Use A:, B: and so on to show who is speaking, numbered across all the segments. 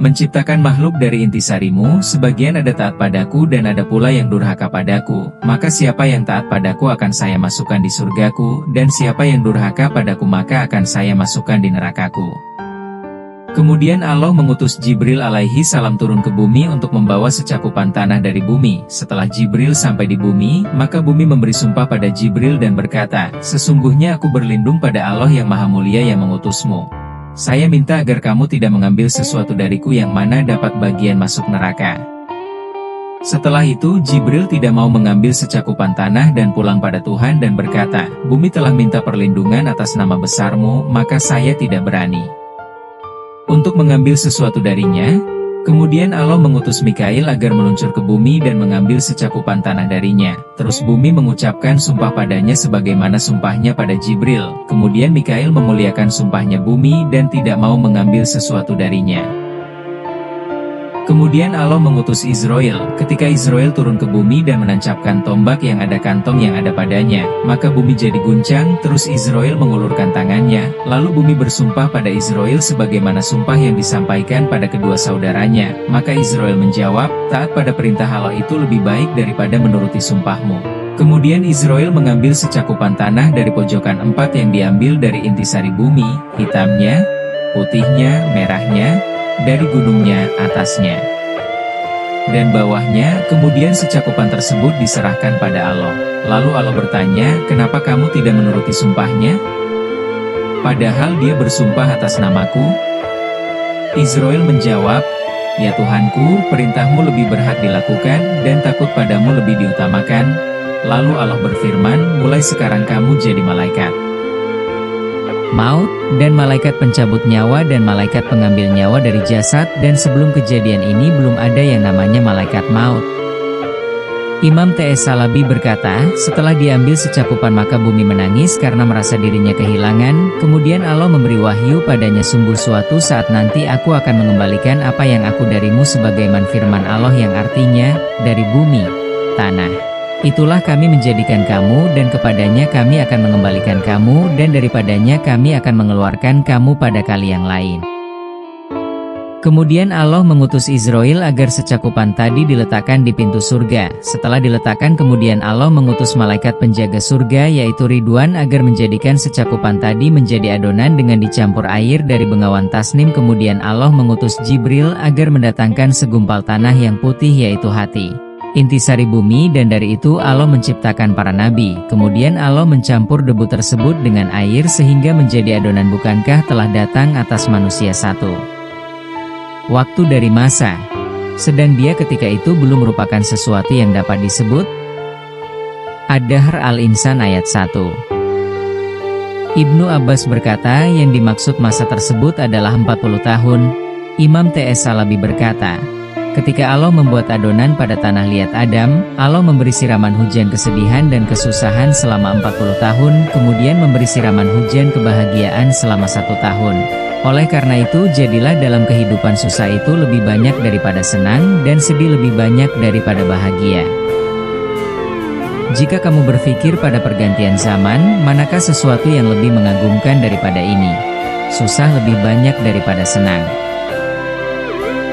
A: menciptakan makhluk dari intisarimu, sebagian ada taat padaku dan ada pula yang durhaka padaku, maka siapa yang taat padaku akan saya masukkan di surgaku, dan siapa yang durhaka padaku maka akan saya masukkan di nerakaku. Kemudian Allah mengutus Jibril alaihi salam turun ke bumi untuk membawa secakupan tanah dari bumi. Setelah Jibril sampai di bumi, maka bumi memberi sumpah pada Jibril dan berkata, "Sesungguhnya aku berlindung pada Allah yang Maha Mulia yang mengutusmu. Saya minta agar kamu tidak mengambil sesuatu dariku yang mana dapat bagian masuk neraka." Setelah itu Jibril tidak mau mengambil secakupan tanah dan pulang pada Tuhan dan berkata, "Bumi telah minta perlindungan atas nama besarmu, maka saya tidak berani untuk mengambil sesuatu darinya." Kemudian Allah mengutus Mikail agar meluncur ke bumi dan mengambil secakupan tanah darinya. Terus bumi mengucapkan sumpah padanya sebagaimana sumpahnya pada Jibril. Kemudian Mikail memuliakan sumpahnya bumi dan tidak mau mengambil sesuatu darinya. Kemudian Allah mengutus Israel. Ketika Israel turun ke bumi dan menancapkan tombak yang ada kantong yang ada padanya, maka bumi jadi guncang, terus Israel mengulurkan tangannya, lalu bumi bersumpah pada Israel sebagaimana sumpah yang disampaikan pada kedua saudaranya. Maka Israel menjawab, "Taat pada perintah Allah itu lebih baik daripada menuruti sumpahmu." Kemudian Israel mengambil secakupan tanah dari pojokan 4 yang diambil dari intisari bumi, hitamnya, putihnya, merahnya, dari gunungnya, atasnya, dan bawahnya. Kemudian secakupan tersebut diserahkan pada Allah. Lalu Allah bertanya, "Kenapa kamu tidak menuruti sumpahnya? Padahal dia bersumpah atas namaku." Israel menjawab, "Ya Tuhanku, perintahmu lebih berhak dilakukan, dan takut padamu lebih diutamakan." Lalu Allah berfirman, "Mulai sekarang kamu jadi malaikat maut, dan malaikat pencabut nyawa dan malaikat pengambil nyawa dari jasad, dan sebelum kejadian ini belum ada yang namanya malaikat maut." Imam T.S. Salabi berkata, "Setelah diambil secakupan maka bumi menangis karena merasa dirinya kehilangan. Kemudian Allah memberi wahyu padanya, sungguh suatu saat nanti aku akan mengembalikan apa yang aku darimu sebagaimana firman Allah yang artinya, dari bumi, tanah. Itulah kami menjadikan kamu, dan kepadanya kami akan mengembalikan kamu, dan daripadanya kami akan mengeluarkan kamu pada kali yang lain." Kemudian Allah mengutus Israel agar secakupan tadi diletakkan di pintu surga. Setelah diletakkan kemudian Allah mengutus malaikat penjaga surga yaitu Ridwan agar menjadikan secakupan tadi menjadi adonan dengan dicampur air dari bengawan tasnim. Kemudian Allah mengutus Jibril agar mendatangkan segumpal tanah yang putih yaitu hati, intisari bumi, dan dari itu Allah menciptakan para nabi. Kemudian Allah mencampur debu tersebut dengan air sehingga menjadi adonan. Bukankah telah datang atas manusia satu waktu dari masa, sedang dia ketika itu belum merupakan sesuatu yang dapat disebut? Ad-Dahr Al-Insan ayat 1. Ibnu Abbas berkata yang dimaksud masa tersebut adalah 40 tahun. Imam T.S. Salabi berkata, ketika Allah membuat adonan pada tanah liat Adam, Allah memberi siraman hujan kesedihan dan kesusahan selama 40 tahun, kemudian memberi siraman hujan kebahagiaan selama 1 tahun. Oleh karena itu jadilah dalam kehidupan susah itu lebih banyak daripada senang, dan sedih lebih banyak daripada bahagia. Jika kamu berpikir pada pergantian zaman, manakah sesuatu yang lebih mengagumkan daripada ini? Susah lebih banyak daripada senang.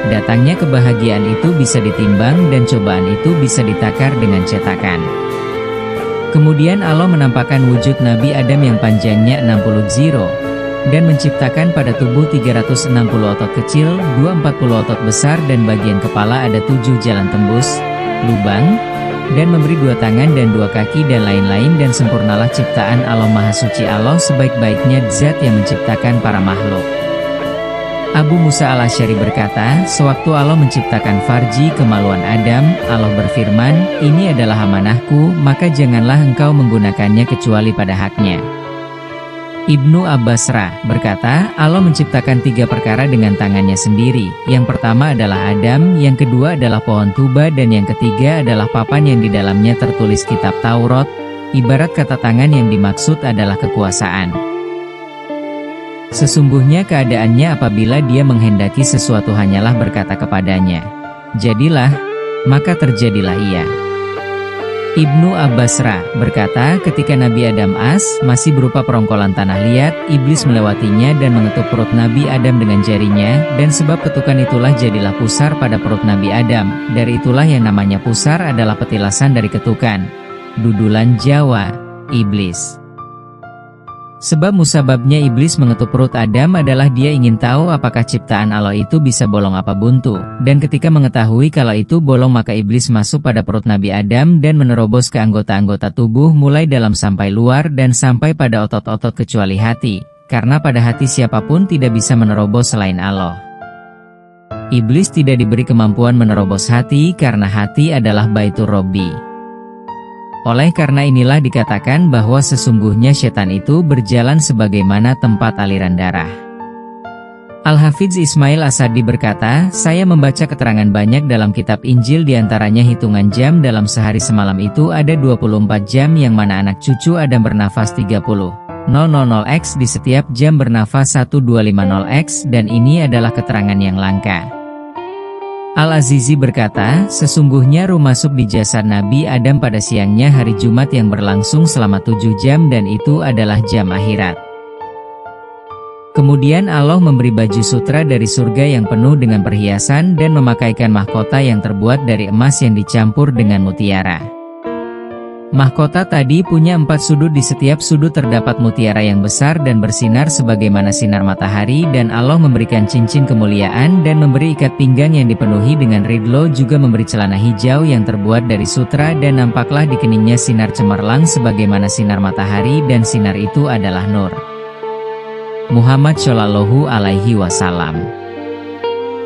A: Datangnya kebahagiaan itu bisa ditimbang dan cobaan itu bisa ditakar dengan cetakan. Kemudian Allah menampakkan wujud Nabi Adam yang panjangnya 60 ziro, dan menciptakan pada tubuh 360 otot kecil, 240 otot besar, dan bagian kepala ada 7 jalan tembus, lubang, dan memberi 2 tangan dan 2 kaki dan lain-lain. Dan sempurnalah ciptaan Allah, Maha Suci Allah sebaik-baiknya zat yang menciptakan para makhluk. Abu Musa al-Asy'ari berkata, sewaktu Allah menciptakan farji kemaluan Adam, Allah berfirman, ini adalah amanahku, maka janganlah engkau menggunakannya kecuali pada haknya. Ibnu Abbas berkata, Allah menciptakan 3 perkara dengan tangannya sendiri. Yang pertama adalah Adam, yang kedua adalah pohon tuba, dan yang ketiga adalah papan yang di dalamnya tertulis kitab Taurat. Ibarat kata tangan yang dimaksud adalah kekuasaan. Sesungguhnya keadaannya apabila dia menghendaki sesuatu hanyalah berkata kepadanya, jadilah, maka terjadilah ia.
B: Ibnu Abbasra berkata, ketika Nabi Adam masih berupa perongkolan tanah liat, iblis melewatinya dan mengetuk perut Nabi Adam dengan jarinya, dan sebab ketukan itulah jadilah pusar pada perut Nabi Adam. Dari itulah yang namanya pusar adalah petilasan dari ketukan. Dudulan Jawa, iblis. Sebab musababnya iblis mengetuk perut Adam adalah dia ingin tahu apakah ciptaan Allah itu bisa bolong apa buntu. Dan ketika mengetahui kalau itu bolong maka iblis masuk pada perut Nabi Adam dan menerobos ke anggota-anggota tubuh mulai dalam sampai luar dan sampai pada otot-otot kecuali hati. Karena pada hati siapapun tidak bisa menerobos selain Allah. Iblis tidak diberi kemampuan menerobos hati karena hati adalah Baitur Robbi. Oleh karena inilah dikatakan bahwa sesungguhnya setan itu berjalan sebagaimana tempat aliran darah. Al-Hafidz Ismail As-Sa'di berkata, saya membaca keterangan banyak dalam kitab Injil diantaranya hitungan jam dalam sehari semalam itu ada 24 jam yang mana anak cucu Adam bernafas 30,000x di setiap jam bernafas 1250x dan ini adalah keterangan yang langka. Al-Azizi berkata, sesungguhnya ruh masuk di jasad Nabi Adam pada siangnya hari Jumat yang berlangsung selama 7 jam dan itu adalah jam akhirat. Kemudian Allah memberi baju sutra dari surga yang penuh dengan perhiasan dan memakaikan mahkota yang terbuat dari emas yang dicampur dengan mutiara. Mahkota tadi punya 4 sudut, di setiap sudut terdapat mutiara yang besar dan bersinar sebagaimana sinar matahari dan Allah memberikan cincin kemuliaan dan memberi ikat pinggang yang dipenuhi dengan ridlo juga memberi celana hijau yang terbuat dari sutra dan nampaklah di keningnya sinar cemerlang sebagaimana sinar matahari dan sinar itu adalah nur Muhammad Shallallahu Alaihi Wasallam.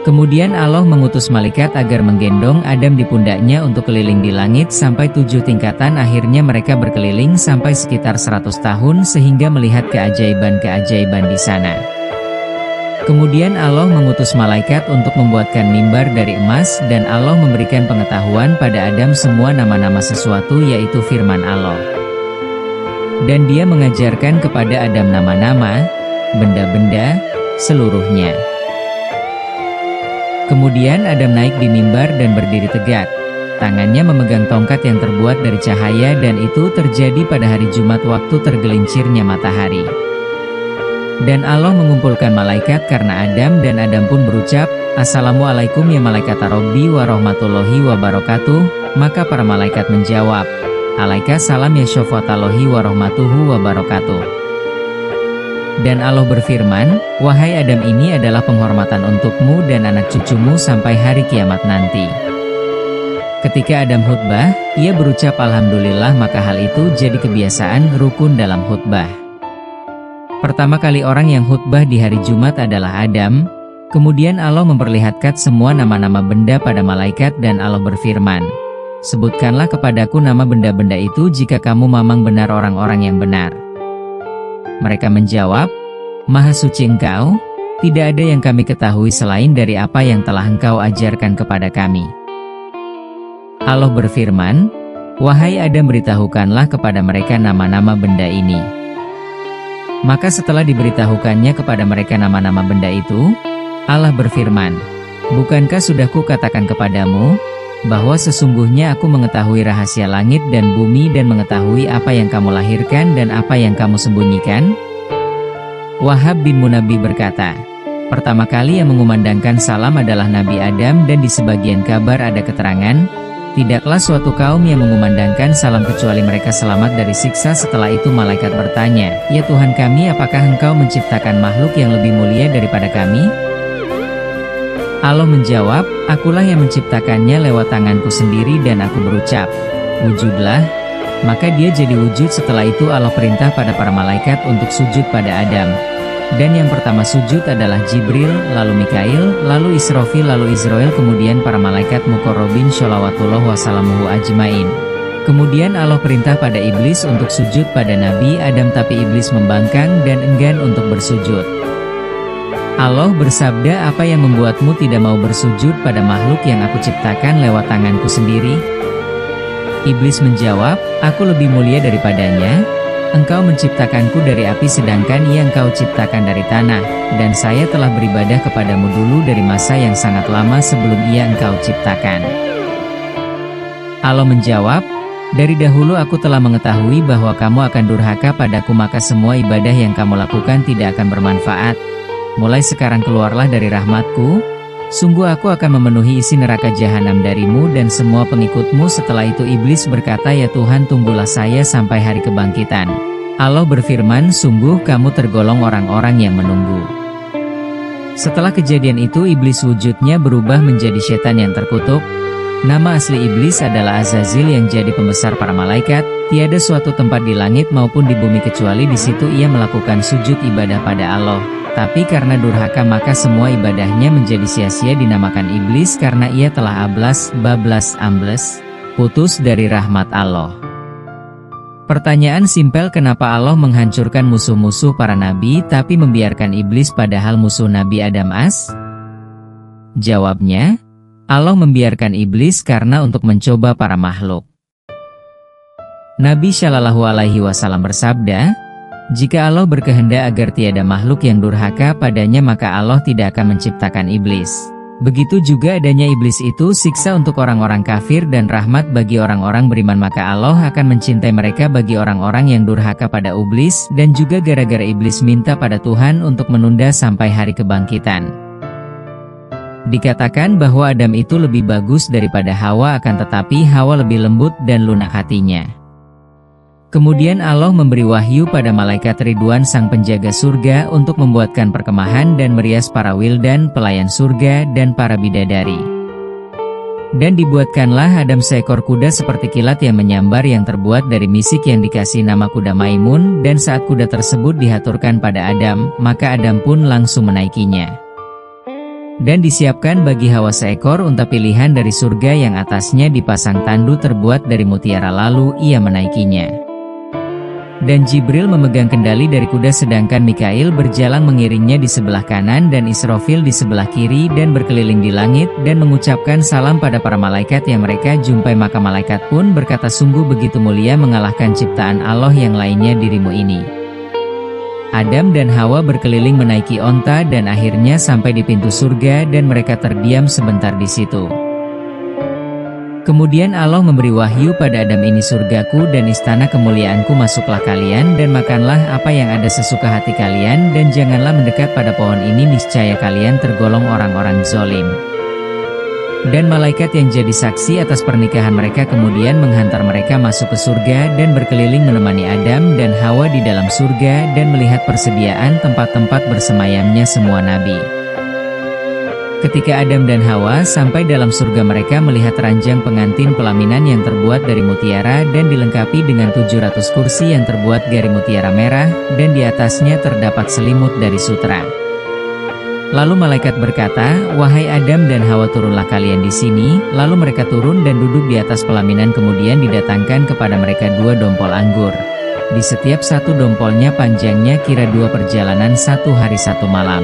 B: Kemudian Allah mengutus malaikat agar menggendong Adam di pundaknya untuk keliling di langit sampai 7 tingkatan. Akhirnya mereka berkeliling sampai sekitar 100 tahun sehingga melihat keajaiban-keajaiban di sana. Kemudian Allah mengutus malaikat untuk membuatkan mimbar dari emas dan Allah memberikan pengetahuan pada Adam semua nama-nama sesuatu yaitu firman Allah. Dan dia mengajarkan kepada Adam nama-nama, benda-benda, seluruhnya. Kemudian Adam naik di mimbar dan berdiri tegak. Tangannya memegang tongkat yang terbuat dari cahaya dan itu terjadi pada hari Jumat waktu tergelincirnya matahari. Dan Allah mengumpulkan malaikat karena Adam dan Adam pun berucap, Assalamualaikum ya malaikat Rabbi wa rahmatullahi wa barakatuh. Maka para malaikat menjawab, Alaikasalam ya syafatallahi wa rahmatuhu wa barakatuh. Dan Allah berfirman, wahai Adam ini adalah penghormatan untukmu dan anak cucumu sampai hari kiamat nanti. Ketika Adam khutbah, ia berucap Alhamdulillah maka hal itu jadi kebiasaan rukun dalam khutbah. Pertama kali orang yang khutbah di hari Jumat adalah Adam, kemudian Allah memperlihatkan semua nama-nama benda pada malaikat dan Allah berfirman, sebutkanlah kepadaku nama benda-benda itu jika kamu memang benar orang-orang yang benar. Mereka menjawab, Maha suci Engkau, tidak ada yang kami ketahui selain dari apa yang telah Engkau ajarkan kepada kami. Allah berfirman, wahai Adam beritahukanlah kepada mereka nama-nama benda ini. Maka setelah diberitahukannya kepada mereka nama-nama benda itu, Allah berfirman, bukankah sudah kukatakan kepadamu, bahwa sesungguhnya aku mengetahui rahasia langit dan bumi dan mengetahui apa yang kamu lahirkan dan apa yang kamu sembunyikan? Wahab bin Munabbih berkata, pertama kali yang mengumandangkan salam adalah Nabi Adam dan di sebagian kabar ada keterangan, tidaklah suatu kaum yang mengumandangkan salam kecuali mereka selamat dari siksa. Setelah itu malaikat bertanya, ya Tuhan kami apakah Engkau menciptakan makhluk yang lebih mulia daripada kami? Allah menjawab, akulah yang menciptakannya lewat tanganku sendiri dan aku berucap, wujudlah. Maka dia jadi wujud. Setelah itu Allah perintah pada para malaikat untuk sujud pada Adam. Dan yang pertama sujud adalah Jibril, lalu Mikail, lalu Israfil, lalu Israel, kemudian para malaikat muqarrabin sholawatullah wassalamuhu ajmain. Kemudian Allah perintah pada iblis untuk sujud pada Nabi Adam tapi iblis membangkang dan enggan untuk bersujud. Allah bersabda, apa yang membuatmu tidak mau bersujud pada makhluk yang aku ciptakan lewat tanganku sendiri? Iblis menjawab, aku lebih mulia daripadanya. Engkau menciptakanku dari api sedangkan ia engkau ciptakan dari tanah, dan saya telah beribadah kepadamu dulu dari masa yang sangat lama sebelum ia engkau ciptakan. Allah menjawab, Dari dahulu aku telah mengetahui bahwa kamu akan durhaka padaku, maka semua ibadah yang kamu lakukan tidak akan bermanfaat. Mulai sekarang keluarlah dari rahmatku. Sungguh aku akan memenuhi isi neraka jahanam darimu dan semua pengikutmu. Setelah itu iblis berkata, ya Tuhan, tunggulah saya sampai hari kebangkitan. Allah berfirman, sungguh kamu tergolong orang-orang yang menunggu. Setelah kejadian itu iblis wujudnya berubah menjadi setan yang terkutuk. Nama asli iblis adalah Azazil yang jadi pembesar para malaikat. Tiada suatu tempat di langit maupun di bumi kecuali di situ ia melakukan sujud ibadah pada Allah. Tapi karena durhaka maka semua ibadahnya menjadi sia-sia, dinamakan iblis karena ia telah bablas ambles, putus dari rahmat Allah. Pertanyaan simpel, kenapa Allah menghancurkan musuh-musuh para nabi tapi membiarkan iblis padahal musuh Nabi Adam as? Jawabnya, Allah membiarkan iblis karena untuk mencoba para makhluk. Nabi Shallallahu Alaihi Wasallam bersabda, jika Allah berkehendak agar tiada makhluk yang durhaka padanya maka Allah tidak akan menciptakan iblis. Begitu juga adanya iblis itu siksa untuk orang-orang kafir dan rahmat bagi orang-orang beriman, maka Allah akan mencintai mereka bagi orang-orang yang durhaka pada iblis. Dan juga gara-gara iblis minta pada Tuhan untuk menunda sampai hari kebangkitan. Dikatakan bahwa Adam itu lebih bagus daripada Hawa, akan tetapi Hawa lebih lembut dan lunak hatinya. Kemudian Allah memberi wahyu pada malaikat Ridwan sang penjaga surga untuk membuatkan perkemahan dan merias para wildan pelayan surga dan para bidadari. Dan dibuatkanlah Adam seekor kuda seperti kilat yang menyambar yang terbuat dari misik yang dikasih nama kuda Maimun, dan saat kuda tersebut dihaturkan pada Adam, maka Adam pun langsung menaikinya. Dan disiapkan bagi Hawa seekor unta pilihan dari surga yang atasnya dipasang tandu terbuat dari mutiara, lalu ia menaikinya. Dan Jibril memegang kendali dari kuda sedangkan Mikail berjalan mengiringnya di sebelah kanan dan Israfil di sebelah kiri dan berkeliling di langit dan mengucapkan salam pada para malaikat yang mereka jumpai, maka malaikat pun berkata, sungguh begitu mulia mengalahkan ciptaan Allah yang lainnya dirimu ini. Adam dan Hawa berkeliling menaiki onta dan akhirnya sampai di pintu surga dan mereka terdiam sebentar di situ. Kemudian Allah memberi wahyu pada Adam, ini surgaku dan istana kemuliaanku, masuklah kalian dan makanlah apa yang ada sesuka hati kalian dan janganlah mendekat pada pohon ini, niscaya kalian tergolong orang-orang zalim. Dan malaikat yang jadi saksi atas pernikahan mereka kemudian menghantar mereka masuk ke surga dan berkeliling menemani Adam dan Hawa di dalam surga dan melihat persediaan tempat-tempat bersemayamnya semua nabi. Ketika Adam dan Hawa sampai dalam surga, mereka melihat ranjang pengantin pelaminan yang terbuat dari mutiara dan dilengkapi dengan 700 kursi yang terbuat dari mutiara merah dan di atasnya terdapat selimut dari sutra. Lalu malaikat berkata, wahai Adam dan Hawa, turunlah kalian di sini. Lalu mereka turun dan duduk di atas pelaminan, kemudian didatangkan kepada mereka 2 dompol anggur. Di setiap satu dompolnya panjangnya kira 2 perjalanan 1 hari 1 malam.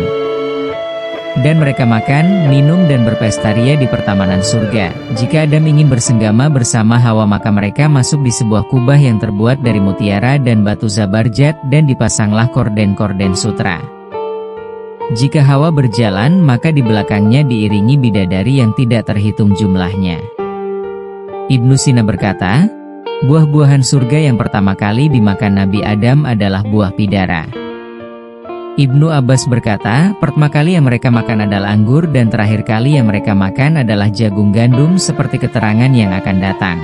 B: Dan mereka makan, minum dan berpesta ria di pertamanan surga. Jika Adam ingin bersenggama bersama Hawa maka mereka masuk di sebuah kubah yang terbuat dari mutiara dan batu zabarjat dan dipasanglah korden-korden sutra. Jika Hawa berjalan, maka di belakangnya diiringi bidadari yang tidak terhitung jumlahnya. Ibnu Sina berkata, buah-buahan surga yang pertama kali dimakan Nabi Adam adalah buah pidara. Ibnu Abbas berkata, pertama kali yang mereka makan adalah anggur dan terakhir kali yang mereka makan adalah jagung gandum, seperti keterangan yang akan datang.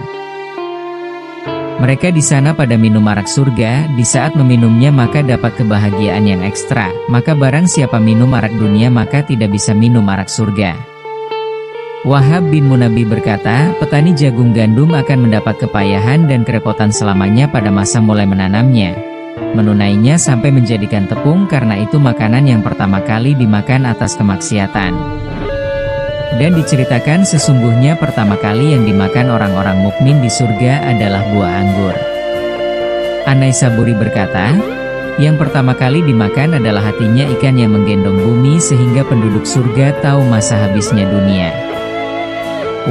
B: Mereka di sana pada minum arak surga, di saat meminumnya maka dapat kebahagiaan yang ekstra, maka barang siapa minum arak dunia maka tidak bisa minum arak surga. Wahab bin Munabi berkata, petani jagung gandum akan mendapat kepayahan dan kerepotan selamanya pada masa mulai menanamnya, menunainya sampai menjadikan tepung, karena itu makanan yang pertama kali dimakan atas kemaksiatan. Dan diceritakan sesungguhnya pertama kali yang dimakan orang-orang mukmin di surga adalah buah anggur. An-Naisaburi berkata, yang pertama kali dimakan adalah hatinya ikan yang menggendong bumi sehingga penduduk surga tahu masa habisnya dunia.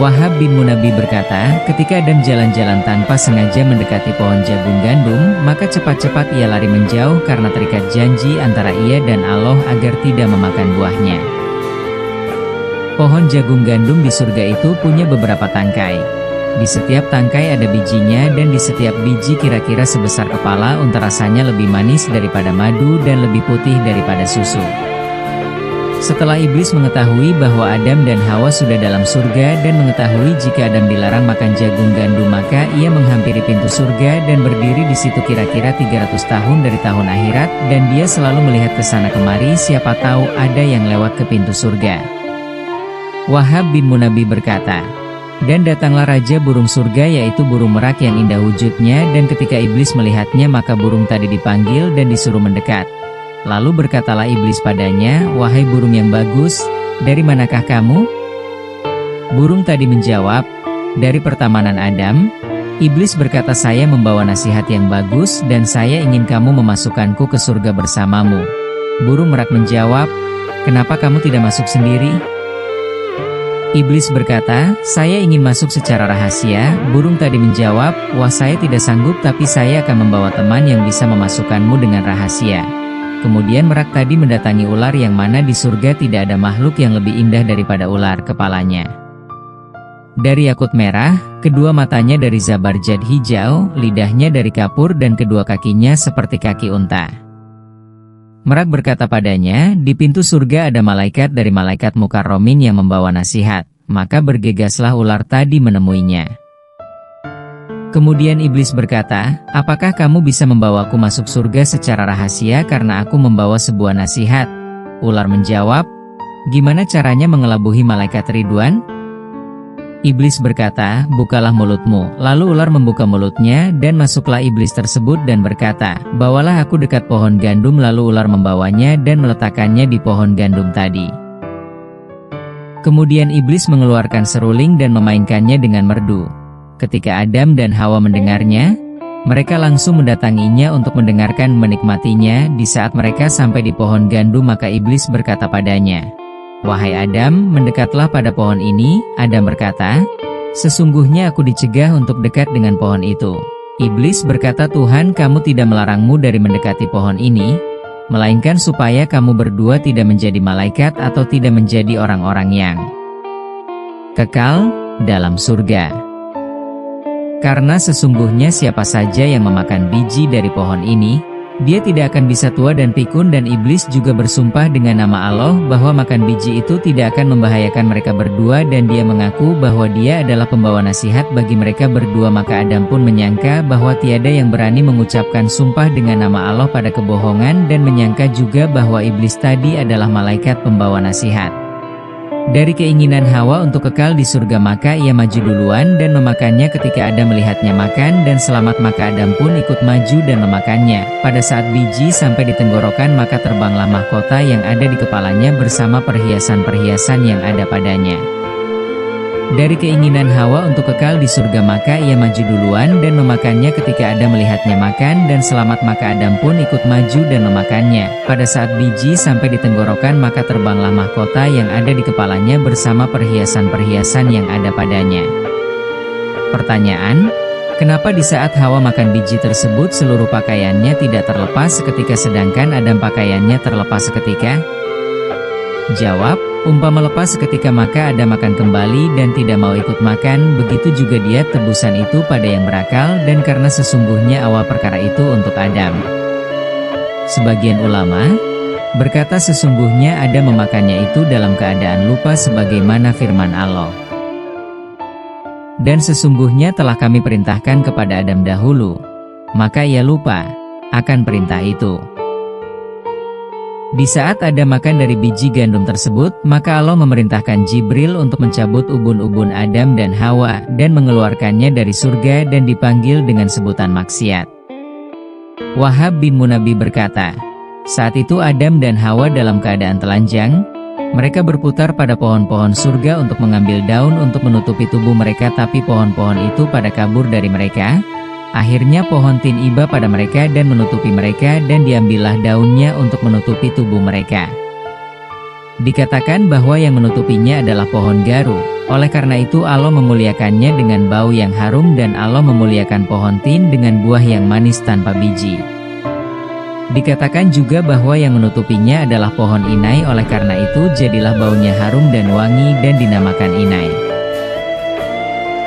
B: Wahab bin Munabi berkata, ketika Adam jalan-jalan tanpa sengaja mendekati pohon jagung gandum, maka cepat-cepat ia lari menjauh karena terikat janji antara ia dan Allah agar tidak memakan buahnya. Pohon jagung gandum di surga itu punya beberapa tangkai. Di setiap tangkai ada bijinya dan di setiap biji kira-kira sebesar kepala unta, rasanya lebih manis daripada madu dan lebih putih daripada susu. Setelah iblis mengetahui bahwa Adam dan Hawa sudah dalam surga dan mengetahui jika Adam dilarang makan jagung gandum, maka ia menghampiri pintu surga dan berdiri di situ kira-kira 300 tahun dari tahun akhirat, dan dia selalu melihat ke sana kemari, siapa tahu ada yang lewat ke pintu surga. Wahab bin Munabbih berkata, dan datanglah raja burung surga, yaitu burung merak yang indah wujudnya, dan ketika iblis melihatnya maka burung tadi dipanggil dan disuruh mendekat. Lalu berkatalah iblis padanya, wahai burung yang bagus, dari manakah kamu? Burung tadi menjawab, dari pertamanan Adam. Iblis berkata, saya membawa nasihat yang bagus dan saya ingin kamu memasukkanku ke surga bersamamu. Burung merak menjawab, kenapa kamu tidak masuk sendiri? Iblis berkata, saya ingin masuk secara rahasia. Burung tadi menjawab, wah, saya tidak sanggup, tapi saya akan membawa teman yang bisa memasukkanmu dengan rahasia. Kemudian merak tadi mendatangi ular, yang mana di surga tidak ada makhluk yang lebih indah daripada ular. Kepalanya dari yakut merah, kedua matanya dari zabarjad hijau, lidahnya dari kapur, dan kedua kakinya seperti kaki unta. Merak berkata padanya, di pintu surga ada malaikat dari malaikat mukarromin yang membawa nasihat. Maka bergegaslah ular tadi menemuinya. Kemudian iblis berkata, apakah kamu bisa membawaku masuk surga secara rahasia karena aku membawa sebuah nasihat? Ular menjawab, gimana caranya mengelabuhi malaikat Ridwan? Iblis berkata, bukalah mulutmu. Lalu ular membuka mulutnya dan masuklah iblis tersebut dan berkata, bawalah aku dekat pohon gandum. Lalu ular membawanya dan meletakkannya di pohon gandum tadi. Kemudian iblis mengeluarkan seruling dan memainkannya dengan merdu. Ketika Adam dan Hawa mendengarnya, mereka langsung mendatanginya untuk mendengarkan menikmatinya. Di saat mereka sampai di pohon gandum, maka iblis berkata padanya, wahai Adam, mendekatlah pada pohon ini. Adam berkata, sesungguhnya aku dicegah untuk dekat dengan pohon itu. Iblis berkata, Tuhan, kamu tidak melarangmu dari mendekati pohon ini, melainkan supaya kamu berdua tidak menjadi malaikat atau tidak menjadi orang-orang yang kekal dalam surga. Karena sesungguhnya siapa saja yang memakan biji dari pohon ini, dia tidak akan bisa tua dan pikun. Dan iblis juga bersumpah dengan nama Allah bahwa makan biji itu tidak akan membahayakan mereka berdua, dan dia mengaku bahwa dia adalah pembawa nasihat bagi mereka berdua. Maka Adam pun menyangka bahwa tiada yang berani mengucapkan sumpah dengan nama Allah pada kebohongan, dan menyangka juga bahwa iblis tadi adalah malaikat pembawa nasihat. Dari keinginan Hawa untuk kekal di surga, maka ia maju duluan dan memakannya. Ketika Adam melihatnya makan dan selamat, maka Adam pun ikut maju dan memakannya. Pada saat biji sampai di tenggorokan, maka terbanglah mahkota yang ada di kepalanya bersama perhiasan-perhiasan yang ada padanya. Dari keinginan Hawa untuk kekal di surga, maka ia maju duluan dan memakannya. Ketika Adam melihatnya makan dan selamat, maka Adam pun ikut maju dan memakannya. Pada saat biji sampai di tenggorokan, maka terbanglah mahkota yang ada di kepalanya bersama perhiasan-perhiasan yang ada padanya. Pertanyaan, kenapa di saat Hawa makan biji tersebut seluruh pakaiannya tidak terlepas seketika, sedangkan Adam pakaiannya terlepas seketika? Jawab, umpama lepas seketika maka Adam akan kembali dan tidak mau ikut makan. Begitu juga dia, tebusan itu pada yang berakal, dan karena sesungguhnya awal perkara itu untuk Adam. Sebagian ulama berkata sesungguhnya Adam memakannya itu dalam keadaan lupa, sebagaimana firman Allah, dan sesungguhnya telah kami perintahkan kepada Adam dahulu, maka ia lupa akan perintah itu. Di saat Adam makan dari biji gandum tersebut, maka Allah memerintahkan Jibril untuk mencabut ubun-ubun Adam dan Hawa dan mengeluarkannya dari surga, dan dipanggil dengan sebutan maksiat. Wahab bin Munabbih berkata, saat itu Adam dan Hawa dalam keadaan telanjang. Mereka berputar pada pohon-pohon surga untuk mengambil daun untuk menutupi tubuh mereka, tapi pohon-pohon itu pada kabur dari mereka. Akhirnya pohon tin iba pada mereka dan menutupi mereka, dan diambillah daunnya untuk menutupi tubuh mereka. Dikatakan bahwa yang menutupinya adalah pohon garu. Oleh karena itu Allah memuliakannya dengan bau yang harum, dan Allah memuliakan pohon tin dengan buah yang manis tanpa biji. Dikatakan juga bahwa yang menutupinya adalah pohon inai. Oleh karena itu jadilah baunya harum dan wangi dan dinamakan inai.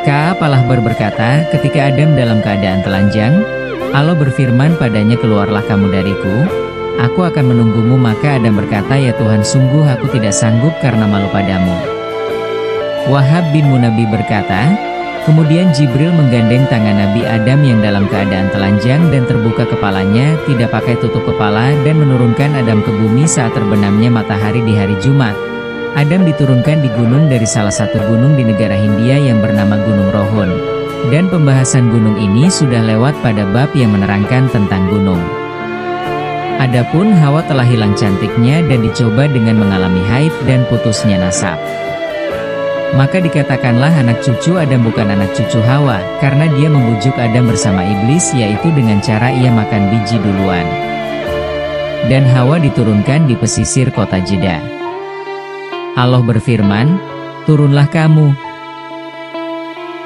B: Ka'ab al-Ahbar berkata, ketika Adam dalam keadaan telanjang, Allah berfirman padanya, keluarlah kamu dariku, aku akan menunggumu. Maka Adam berkata, ya Tuhan, sungguh aku tidak sanggup karena malu padamu. Wahab bin Munabi berkata, kemudian Jibril menggandeng tangan Nabi Adam yang dalam keadaan telanjang dan terbuka kepalanya, tidak pakai tutup kepala, dan menurunkan Adam ke bumi saat terbenamnya matahari di hari Jumat. Adam diturunkan di gunung dari salah satu gunung di negara Hindia yang bernama Gunung Rohun. Dan pembahasan gunung ini sudah lewat pada bab yang menerangkan tentang gunung. Adapun Hawa telah hilang cantiknya dan dicoba dengan mengalami haid dan putusnya nasab. Maka dikatakanlah anak cucu Adam bukan anak cucu Hawa, karena dia membujuk Adam bersama iblis, yaitu dengan cara ia makan biji duluan. Dan Hawa diturunkan di pesisir kota Jeddah. Allah berfirman, turunlah kamu.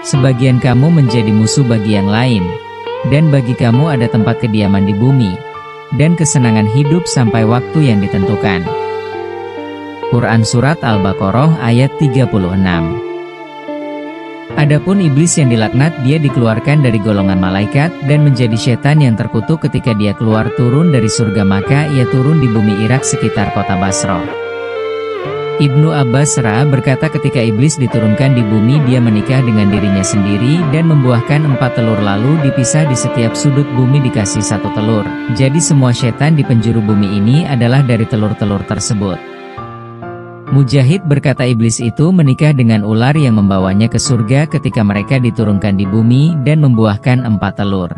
B: Sebagian kamu menjadi musuh bagi yang lain, dan bagi kamu ada tempat kediaman di bumi, dan kesenangan hidup sampai waktu yang ditentukan. Quran Surat Al-Baqarah ayat 36. Adapun iblis yang dilaknat, dia dikeluarkan dari golongan malaikat, dan menjadi setan yang terkutuk ketika dia keluar turun dari surga, maka ia turun di bumi Irak sekitar kota Basra. Ibnu Abbas berkata ketika iblis diturunkan di bumi, dia menikah dengan dirinya sendiri dan membuahkan 4 telur, lalu dipisah di setiap sudut bumi dikasih 1 telur. Jadi semua setan di penjuru bumi ini adalah dari telur-telur tersebut. Mujahid berkata iblis itu menikah dengan ular yang membawanya ke surga ketika mereka diturunkan di bumi dan membuahkan 4 telur.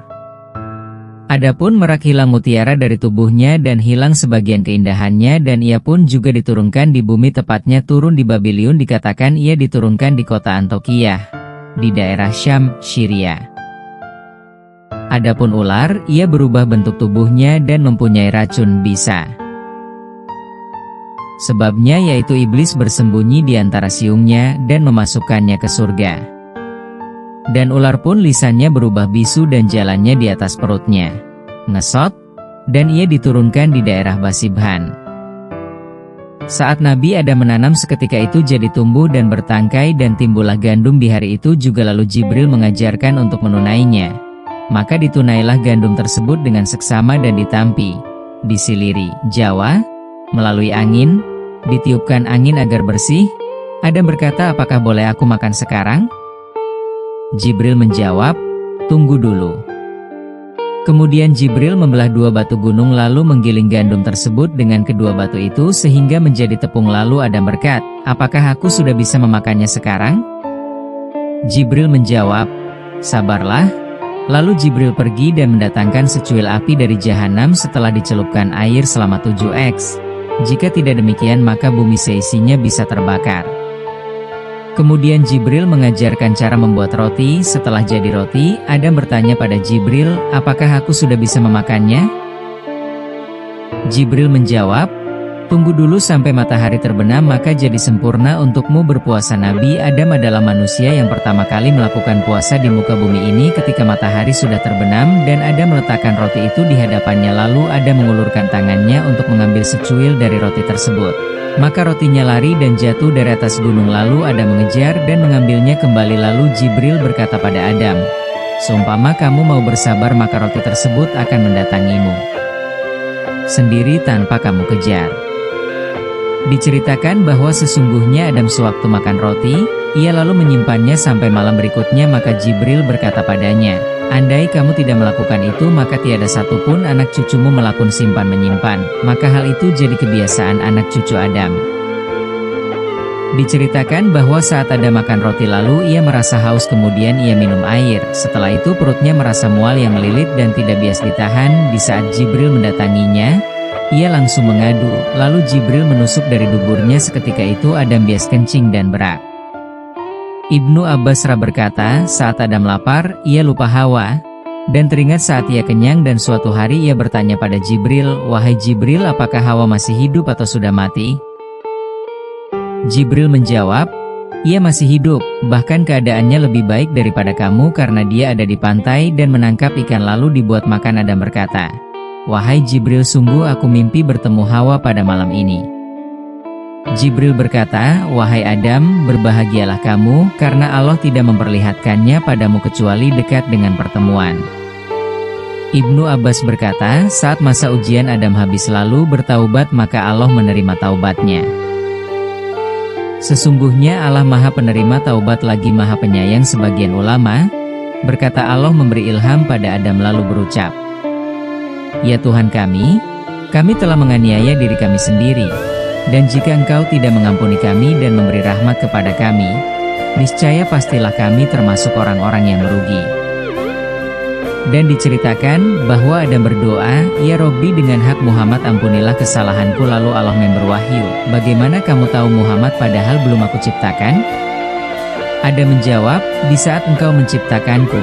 B: Adapun merak hilang mutiara dari tubuhnya dan hilang sebagian keindahannya, dan ia pun juga diturunkan di bumi, tepatnya turun di Babylon. Dikatakan ia diturunkan di kota Antokiyah, di daerah Syam, Syria. Adapun ular, ia berubah bentuk tubuhnya dan mempunyai racun bisa. Sebabnya yaitu iblis bersembunyi di antara siungnya dan memasukkannya ke surga. Dan ular pun lisannya berubah bisu dan jalannya di atas perutnya ngesot, dan ia diturunkan di daerah Basibhan. Saat Nabi Adam menanam, seketika itu jadi tumbuh dan bertangkai dan timbullah gandum di hari itu juga, lalu Jibril mengajarkan untuk menunainya. Maka ditunailah gandum tersebut dengan seksama dan ditampi, disiliri, Jawa, melalui angin, ditiupkan angin agar bersih. Adam berkata, apakah boleh aku makan sekarang? Jibril menjawab, tunggu dulu. Kemudian Jibril membelah 2 batu gunung lalu menggiling gandum tersebut dengan kedua batu itu sehingga menjadi tepung, lalu Adam berkata, apakah aku sudah bisa memakannya sekarang? Jibril menjawab, sabarlah. Lalu Jibril pergi dan mendatangkan secuil api dari jahanam setelah dicelupkan air selama 7x. Jika tidak demikian maka bumi seisinya bisa terbakar. Kemudian Jibril mengajarkan cara membuat roti. Setelah jadi roti, Adam bertanya pada Jibril, apakah aku sudah bisa memakannya? Jibril menjawab, tunggu dulu sampai matahari terbenam maka jadi sempurna untukmu berpuasa. Nabi Adam adalah manusia yang pertama kali melakukan puasa di muka bumi ini ketika matahari sudah terbenam, dan Adam meletakkan roti itu di hadapannya, lalu Adam mengulurkan tangannya untuk mengambil secuil dari roti tersebut. Maka rotinya lari dan jatuh dari atas gunung, lalu Adam mengejar dan mengambilnya kembali. Lalu Jibril berkata pada Adam, seumpama kamu mau bersabar maka roti tersebut akan mendatangimu sendiri tanpa kamu kejar. Diceritakan bahwa sesungguhnya Adam sewaktu makan roti, ia lalu menyimpannya sampai malam berikutnya. Maka Jibril berkata padanya, andai kamu tidak melakukan itu maka tiada satupun anak cucumu melakukan simpan menyimpan. Maka hal itu jadi kebiasaan anak cucu Adam. Diceritakan bahwa saat Adam makan roti lalu ia merasa haus, kemudian ia minum air. Setelah itu perutnya merasa mual yang melilit dan tidak bias ditahan. Di saat Jibril mendatanginya, ia langsung mengadu, lalu Jibril menusuk dari duburnya. Seketika itu Adam bias kencing dan berak. Ibnu Abbas berkata, saat Adam lapar, ia lupa Hawa, dan teringat saat ia kenyang, dan suatu hari ia bertanya pada Jibril, wahai Jibril, apakah Hawa masih hidup atau sudah mati? Jibril menjawab, ia masih hidup, bahkan keadaannya lebih baik daripada kamu karena dia ada di pantai dan menangkap ikan lalu dibuat makan. Adam berkata, wahai Jibril, sungguh aku mimpi bertemu Hawa pada malam ini. Jibril berkata, "Wahai Adam, berbahagialah kamu, karena Allah tidak memperlihatkannya padamu kecuali dekat dengan pertemuan." Ibnu Abbas berkata, saat masa ujian Adam habis lalu bertaubat maka Allah menerima taubatnya. Sesungguhnya Allah Maha Penerima Taubat lagi Maha Penyayang. Sebagian ulama berkata Allah memberi ilham pada Adam lalu berucap, "Ya Tuhan kami telah menganiaya diri kami sendiri. Dan jika Engkau tidak mengampuni kami dan memberi rahmat kepada kami, niscaya pastilah kami termasuk orang-orang yang merugi." Dan diceritakan bahwa Adam berdoa, "Ya Robbi, dengan hak Muhammad ampunilah kesalahanku." Lalu Allah berwahyu, "Bagaimana kamu tahu Muhammad padahal belum aku ciptakan?" Adam menjawab, "Di saat Engkau menciptakanku,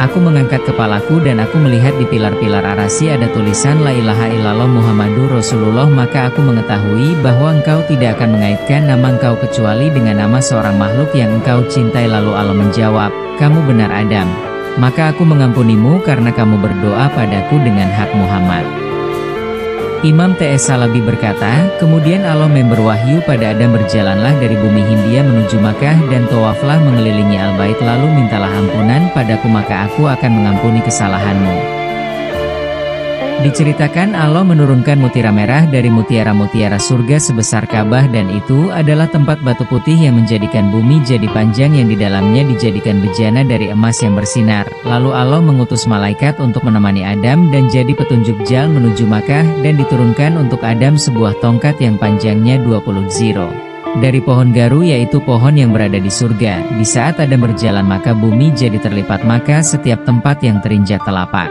B: aku mengangkat kepalaku dan aku melihat di pilar-pilar arasy ada tulisan La ilaha illallah Muhammadur Rasulullah, maka aku mengetahui bahwa Engkau tidak akan mengaitkan nama Engkau kecuali dengan nama seorang makhluk yang Engkau cintai." Lalu Allah menjawab, "Kamu benar Adam. Maka aku mengampunimu karena kamu berdoa padaku dengan hak Muhammad." Imam T.S. Salabi berkata, kemudian Allah berwahyu pada Adam, "Berjalanlah dari bumi Hindia menuju Makkah dan tawaflah mengelilingi Al-Bait, lalu mintalah ampunan padaku maka aku akan mengampuni kesalahanmu." Diceritakan Allah menurunkan mutiara merah dari mutiara-mutiara surga sebesar Ka'bah, dan itu adalah tempat batu putih yang menjadikan bumi jadi panjang yang di dalamnya dijadikan bejana dari emas yang bersinar. Lalu Allah mengutus malaikat untuk menemani Adam dan jadi petunjuk jalan menuju Makkah, dan diturunkan untuk Adam sebuah tongkat yang panjangnya 20 ziro dari pohon garu, yaitu pohon yang berada di surga. Di saat Adam berjalan maka bumi jadi terlipat, maka setiap tempat yang terinjak telapak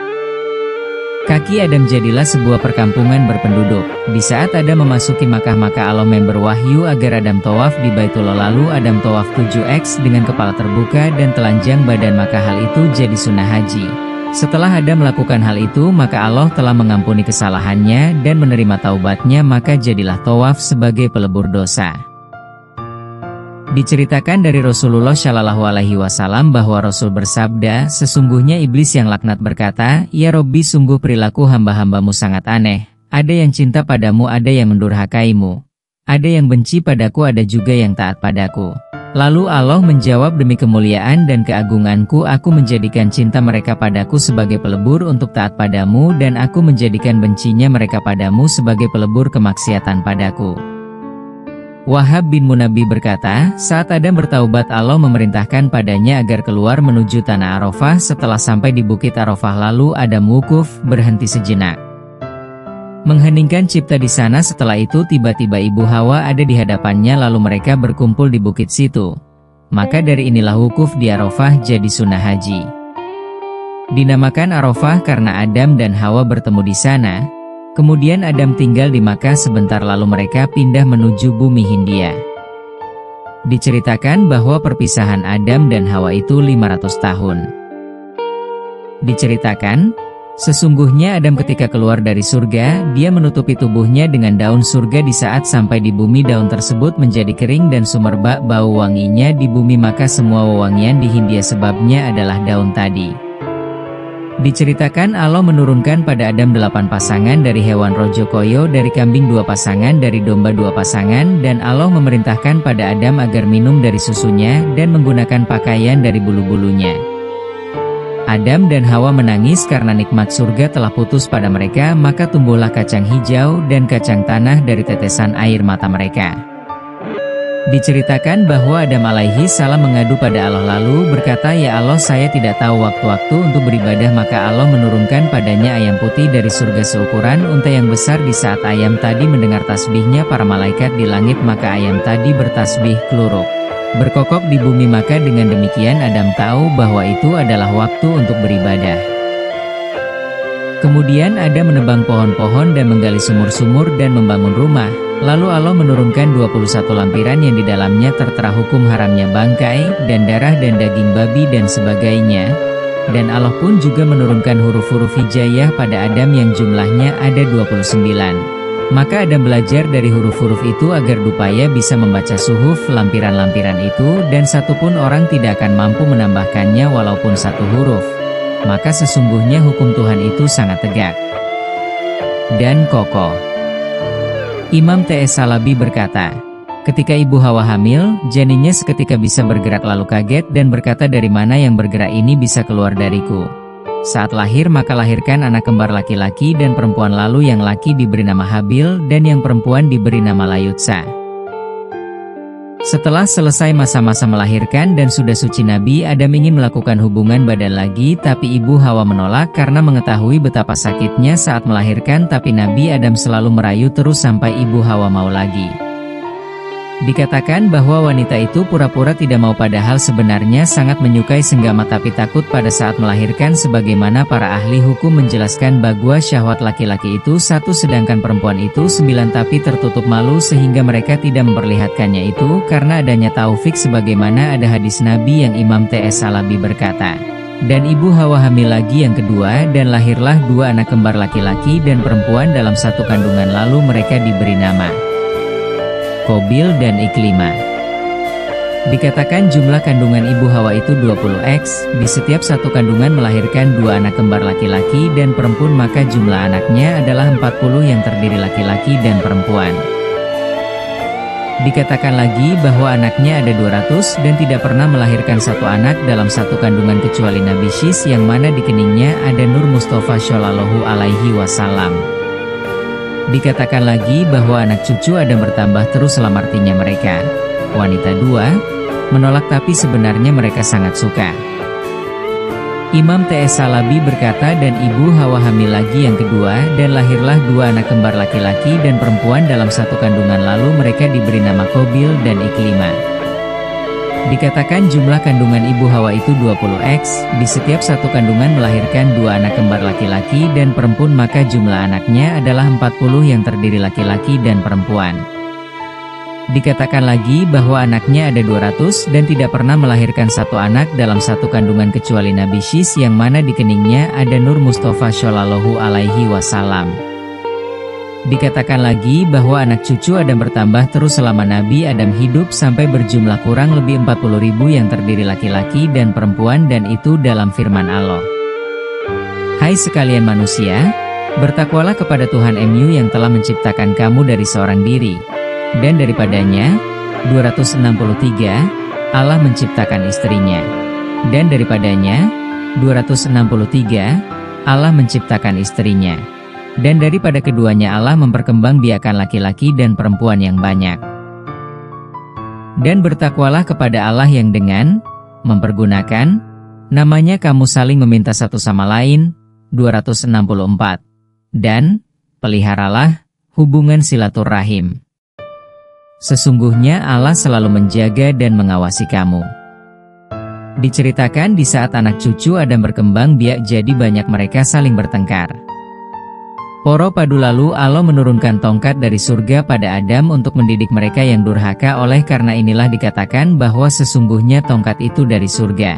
B: kaki Adam jadilah sebuah perkampungan berpenduduk. Di saat Adam memasuki Makkah maka Allah berwahyu agar Adam tawaf di Baitullah, lalu Adam tawaf 7x dengan kepala terbuka dan telanjang badan, maka hal itu jadi sunnah haji. Setelah Adam melakukan hal itu maka Allah telah mengampuni kesalahannya dan menerima taubatnya, maka jadilah tawaf sebagai pelebur dosa. Diceritakan dari Rasulullah Shallallahu Alaihi Wasallam bahwa Rasul bersabda, "Sesungguhnya iblis yang laknat berkata, Ya Robbi, sungguh perilaku hamba-hambamu sangat aneh. Ada yang cinta padamu, ada yang mendurhakaimu. Ada yang benci padaku, ada juga yang taat padaku." Lalu Allah menjawab, "Demi kemuliaan dan keagunganku, aku menjadikan cinta mereka padaku sebagai pelebur untuk taat padamu, dan aku menjadikan bencinya mereka padamu sebagai pelebur kemaksiatan padaku." Wahab bin Munabbih berkata, saat Adam bertaubat Allah memerintahkan padanya agar keluar menuju tanah Arafah. Setelah sampai di bukit Arafah lalu Adam wukuf, berhenti sejenak, mengheningkan cipta di sana. Setelah itu tiba-tiba Ibu Hawa ada di hadapannya, lalu mereka berkumpul di bukit situ. Maka dari inilah wukuf di Arafah jadi sunnah haji. Dinamakan Arafah karena Adam dan Hawa bertemu di sana. Kemudian Adam tinggal di Makkah sebentar lalu mereka pindah menuju bumi Hindia. Diceritakan bahwa perpisahan Adam dan Hawa itu 500 tahun. Diceritakan, sesungguhnya Adam ketika keluar dari surga, dia menutupi tubuhnya dengan daun surga. Di saat sampai di bumi daun tersebut menjadi kering dan sumerbak bau wanginya di bumi, maka semua wewangian di Hindia sebabnya adalah daun tadi. Diceritakan Allah menurunkan pada Adam 8 pasangan dari hewan rojokoyo, dari kambing 2 pasangan, dari domba 2 pasangan, dan Allah memerintahkan pada Adam agar minum dari susunya dan menggunakan pakaian dari bulu-bulunya. Adam dan Hawa menangis karena nikmat surga telah putus pada mereka, maka tumbuhlah kacang hijau dan kacang tanah dari tetesan air mata mereka. Diceritakan bahwa Adam alaihi salam mengadu pada Allah lalu berkata, "Ya Allah, saya tidak tahu waktu-waktu untuk beribadah." Maka Allah menurunkan padanya ayam putih dari surga seukuran unta yang besar. Di saat ayam tadi mendengar tasbihnya para malaikat di langit, maka ayam tadi bertasbih kluruk, berkokok di bumi. Maka dengan demikian Adam tahu bahwa itu adalah waktu untuk beribadah. Kemudian Adam menebang pohon-pohon dan menggali sumur-sumur dan membangun rumah. Lalu Allah menurunkan 21 lampiran yang di dalamnya tertera hukum haramnya bangkai, dan darah dan daging babi dan sebagainya. Dan Allah pun juga menurunkan huruf-huruf hijaiyah pada Adam yang jumlahnya ada 29. Maka Adam belajar dari huruf-huruf itu agar dupaya bisa membaca suhuf lampiran-lampiran itu, dan satupun orang tidak akan mampu menambahkannya walaupun satu huruf. Maka sesungguhnya hukum Tuhan itu sangat tegak dan kokoh. Imam T.S. Salabi berkata, Ketika ibu Hawa hamil, janinnya seketika bisa bergerak lalu kaget dan berkata, dari mana yang bergerak ini bisa keluar dariku. Saat lahir maka lahirkan anak kembar laki-laki dan perempuan, lalu yang laki diberi nama Habil dan yang perempuan diberi nama Layutsa. Setelah selesai masa-masa melahirkan dan sudah suci, Nabi Adam ingin melakukan hubungan badan lagi, tapi ibu Hawa menolak karena mengetahui betapa sakitnya saat melahirkan, tapi Nabi Adam selalu merayu terus sampai ibu Hawa mau lagi. Dikatakan bahwa wanita itu pura-pura tidak mau padahal sebenarnya sangat menyukai senggama tapi takut pada saat melahirkan, sebagaimana para ahli hukum menjelaskan bahwa syahwat laki-laki itu 1 sedangkan perempuan itu 9, tapi tertutup malu sehingga mereka tidak memperlihatkannya itu karena adanya taufik, sebagaimana ada hadis Nabi yang Imam T.S. Salabi berkata, dan ibu Hawa hamil lagi yang kedua dan lahirlah 2 anak kembar laki-laki dan perempuan dalam satu kandungan, lalu mereka diberi nama Qabil dan Iklimah. Dikatakan jumlah kandungan ibu Hawa itu 20x, di setiap satu kandungan melahirkan 2 anak kembar laki-laki dan perempuan, maka jumlah anaknya adalah 40 yang terdiri laki-laki dan perempuan. Dikatakan lagi bahwa anaknya ada 200 dan tidak pernah melahirkan satu anak dalam satu kandungan kecuali Nabi Syis yang mana di keningnya ada Nur Mustafa Shallallahu Alaihi Wasallam. Dikatakan lagi bahwa anak cucu Adam bertambah terus selama artinya mereka, wanita 2, menolak tapi sebenarnya mereka sangat suka. Imam T.S. Salabi berkata, dan ibu Hawa hamil lagi yang kedua dan lahirlah 2 anak kembar laki-laki dan perempuan dalam satu kandungan, lalu mereka diberi nama Qabil dan Iklimah. Dikatakan jumlah kandungan ibu Hawa itu 20x, di setiap satu kandungan melahirkan 2 anak kembar laki-laki dan perempuan, maka jumlah anaknya adalah 40 yang terdiri laki-laki dan perempuan. Dikatakan lagi bahwa anaknya ada 200 dan tidak pernah melahirkan satu anak dalam satu kandungan kecuali Nabi Syis yang mana di keningnya ada Nur Mustafa Shallallahu Alaihi Wasallam. Dikatakan lagi bahwa anak cucu Adam bertambah terus selama Nabi Adam hidup sampai berjumlah kurang lebih 40.000 yang terdiri laki-laki dan perempuan, dan itu dalam firman Allah. Hai sekalian manusia, bertakwalah kepada Tuhan MU yang telah menciptakan kamu dari seorang diri, dan daripadanya 263 Allah menciptakan istrinya, dan daripadanya 263 Allah menciptakan istrinya. Dan daripada keduanya Allah memperkembangbiakan laki-laki dan perempuan yang banyak. Dan bertakwalah kepada Allah yang dengan mempergunakan namanya kamu saling meminta satu sama lain. 264. Dan peliharalah hubungan silaturahim. Sesungguhnya Allah selalu menjaga dan mengawasi kamu. Diceritakan di saat anak cucu Adam berkembang biak jadi banyak mereka saling bertengkar. Poro padu lalu Allah menurunkan tongkat dari surga pada Adam untuk mendidik mereka yang durhaka, oleh karena inilah dikatakan bahwa sesungguhnya tongkat itu dari surga.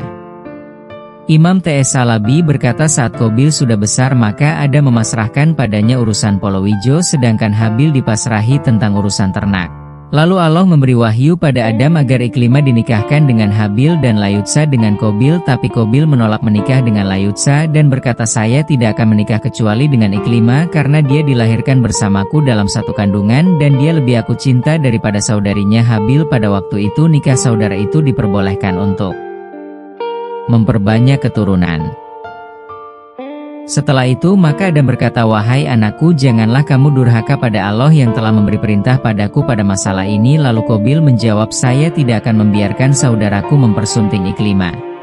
B: Imam T.S. Salabi berkata saat Qabil sudah besar maka Adam memasrahkan padanya urusan Polowijo sedangkan Habil dipasrahi tentang urusan ternak. Lalu Allah memberi wahyu pada Adam agar Iklimah dinikahkan dengan Habil dan Layutsa dengan Qabil, tapi Qabil menolak menikah dengan Layutsa dan berkata saya tidak akan menikah kecuali dengan Iklimah karena dia dilahirkan bersamaku dalam satu kandungan dan dia lebih aku cinta daripada saudarinya Habil. Pada waktu itu nikah saudara itu diperbolehkan untuk memperbanyak keturunan. Setelah itu maka Adam berkata, wahai anakku, janganlah kamu durhaka pada Allah yang telah memberi perintah padaku pada masalah ini. Lalu Qabil menjawab, saya tidak akan membiarkan saudaraku mempersunting Iklimah.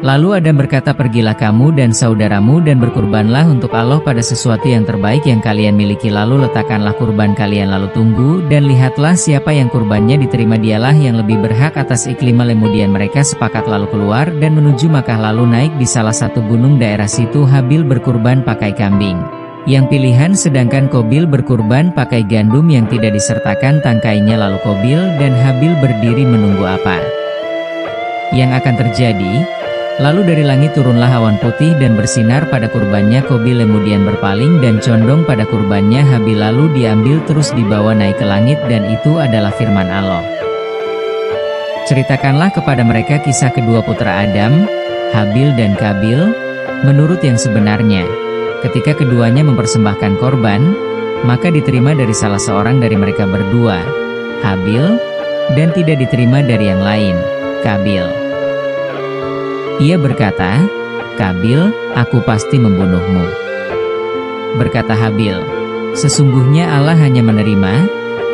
B: Lalu Adam berkata, pergilah kamu dan saudaramu dan berkurbanlah untuk Allah pada sesuatu yang terbaik yang kalian miliki. Lalu letakkanlah kurban kalian, lalu tunggu dan lihatlah siapa yang kurbannya diterima, dialah yang lebih berhak atas Iklimah. Kemudian mereka sepakat lalu keluar dan menuju Makkah, lalu naik di salah satu gunung daerah situ. Habil berkurban pakai kambing yang pilihan sedangkan Qabil berkurban pakai gandum yang tidak disertakan tangkainya. Lalu Qabil dan Habil berdiri menunggu apa yang akan terjadi. Lalu dari langit turunlah awan putih dan bersinar pada kurbannya Qabil, kemudian berpaling dan condong pada kurbannya Habil, lalu diambil terus dibawa naik ke langit, dan itu adalah firman Allah. Ceritakanlah kepada mereka kisah kedua putra Adam, Habil dan Qabil, menurut yang sebenarnya. Ketika keduanya mempersembahkan korban, maka diterima dari salah seorang dari mereka berdua, Habil, dan tidak diterima dari yang lain, Kabil. Ia berkata, Kabil, aku pasti membunuhmu. Berkata Habil, sesungguhnya Allah hanya menerima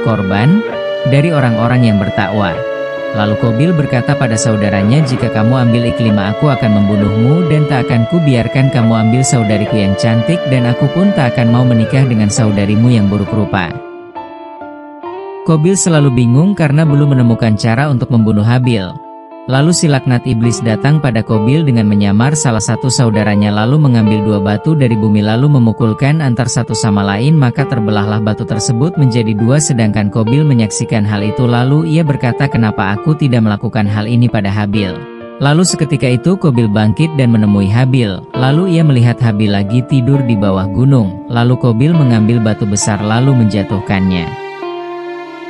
B: korban dari orang-orang yang bertakwa. Lalu Qabil berkata pada saudaranya, jika kamu ambil Iklimah aku akan membunuhmu dan tak akan kubiarkan kamu ambil saudariku yang cantik dan aku pun tak akan mau menikah dengan saudarimu yang buruk rupa. Qabil selalu bingung karena belum menemukan cara untuk membunuh Habil. Lalu si laknat iblis datang pada Qabil dengan menyamar salah satu saudaranya lalu mengambil 2 batu dari bumi lalu memukulkan antar satu sama lain maka terbelahlah batu tersebut menjadi 2 sedangkan Qabil menyaksikan hal itu lalu ia berkata kenapa aku tidak melakukan hal ini pada Habil. Lalu seketika itu Qabil bangkit dan menemui Habil, lalu ia melihat Habil lagi tidur di bawah gunung, lalu Qabil mengambil batu besar lalu menjatuhkannya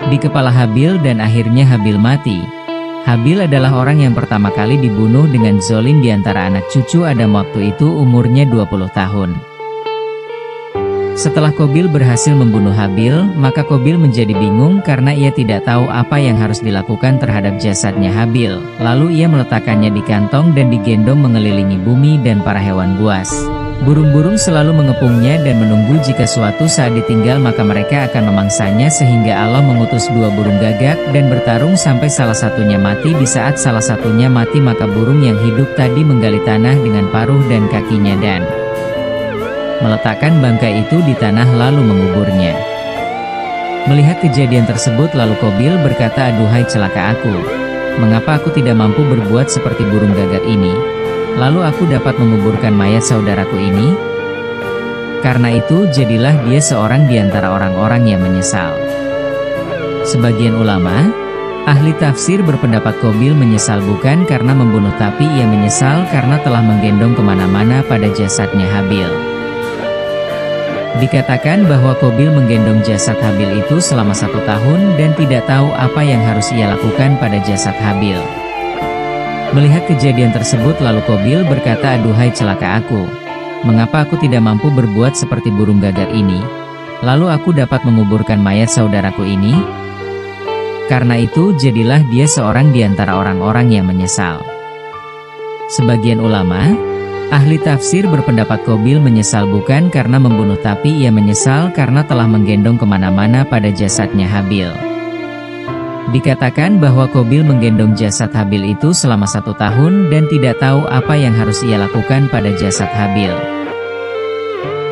B: di kepala Habil dan akhirnya Habil mati. Habil adalah orang yang pertama kali dibunuh dengan zolim di antara anak cucu Adam waktu itu umurnya 20 tahun. Setelah Qabil berhasil membunuh Habil, maka Qabil menjadi bingung karena ia tidak tahu apa yang harus dilakukan terhadap jasadnya Habil. Lalu ia meletakkannya di kantong dan digendong mengelilingi bumi dan para hewan buas. Burung-burung selalu mengepungnya dan menunggu jika suatu saat ditinggal maka mereka akan memangsanya sehingga Allah mengutus 2 burung gagak dan bertarung sampai salah satunya mati. Di saat salah satunya mati maka burung yang hidup tadi menggali tanah dengan paruh dan kakinya dan meletakkan bangkai itu di tanah lalu menguburnya. Melihat kejadian tersebut lalu Qabil berkata, aduhai celaka aku, mengapa aku tidak mampu berbuat seperti burung gagak ini? Lalu aku dapat menguburkan mayat saudaraku ini? Karena itu jadilah dia seorang di antara orang-orang yang menyesal. Sebagian ulama, ahli tafsir berpendapat Qabil menyesal bukan karena membunuh tapi ia menyesal karena telah menggendong kemana-mana pada jasadnya Habil. Dikatakan bahwa Qabil menggendong jasad Habil itu selama 1 tahun dan tidak tahu apa yang harus ia lakukan pada jasad Habil. Melihat kejadian tersebut lalu Qabil berkata, aduhai celaka aku, mengapa aku tidak mampu berbuat seperti burung gagak ini? Lalu aku dapat menguburkan mayat saudaraku ini? Karena itu jadilah dia seorang di antara orang-orang yang menyesal. Sebagian ulama, ahli tafsir berpendapat Qabil menyesal bukan karena membunuh tapi ia menyesal karena telah menggendong kemana-mana pada jasadnya Habil. Dikatakan bahwa Qabil menggendong jasad Habil itu selama 1 tahun dan tidak tahu apa yang harus ia lakukan pada jasad Habil.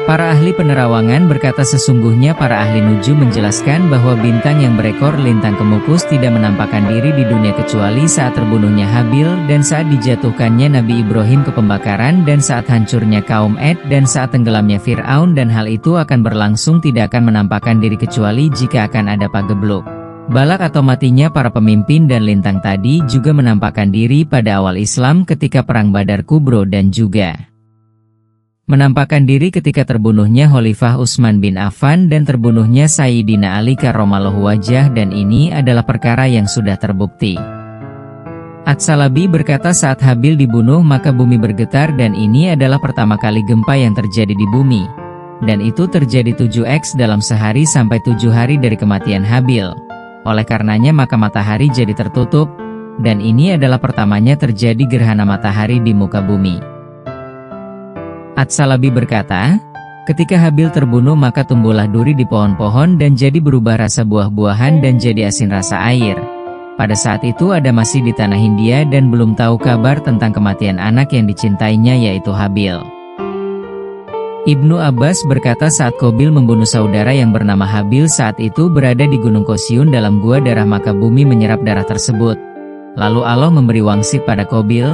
B: Para ahli penerawangan berkata sesungguhnya para ahli nujum menjelaskan bahwa bintang yang berekor lintang kemukus tidak menampakkan diri di dunia kecuali saat terbunuhnya Habil dan saat dijatuhkannya Nabi Ibrahim ke pembakaran dan saat hancurnya kaum Ad dan saat tenggelamnya Fir'aun dan hal itu akan berlangsung tidak akan menampakkan diri kecuali jika akan ada pagebluk. Balak atau matinya para pemimpin dan lintang tadi juga menampakkan diri pada awal Islam ketika Perang Badar Kubro dan juga menampakkan diri ketika terbunuhnya Khalifah Utsman bin Affan dan terbunuhnya Sayyidina Ali karramallahu wajhah dan ini adalah perkara yang sudah terbukti. At-Salabi berkata saat Habil dibunuh maka bumi bergetar dan ini adalah pertama kali gempa yang terjadi di bumi. Dan itu terjadi 7x dalam sehari sampai 7 hari dari kematian Habil. Oleh karenanya maka matahari jadi tertutup, dan ini adalah pertamanya terjadi gerhana matahari di muka bumi. At-Salabi berkata, ketika Habil terbunuh maka tumbuhlah duri di pohon-pohon dan jadi berubah rasa buah-buahan dan jadi asin rasa air. Pada saat itu ada masih di tanah Hindia dan belum tahu kabar tentang kematian anak yang dicintainya yaitu Habil. Ibnu Abbas berkata saat Qabil membunuh saudara yang bernama Habil saat itu berada di Gunung Qosyun dalam gua darah maka bumi menyerap darah tersebut. Lalu Allah memberi wangsit pada Qabil,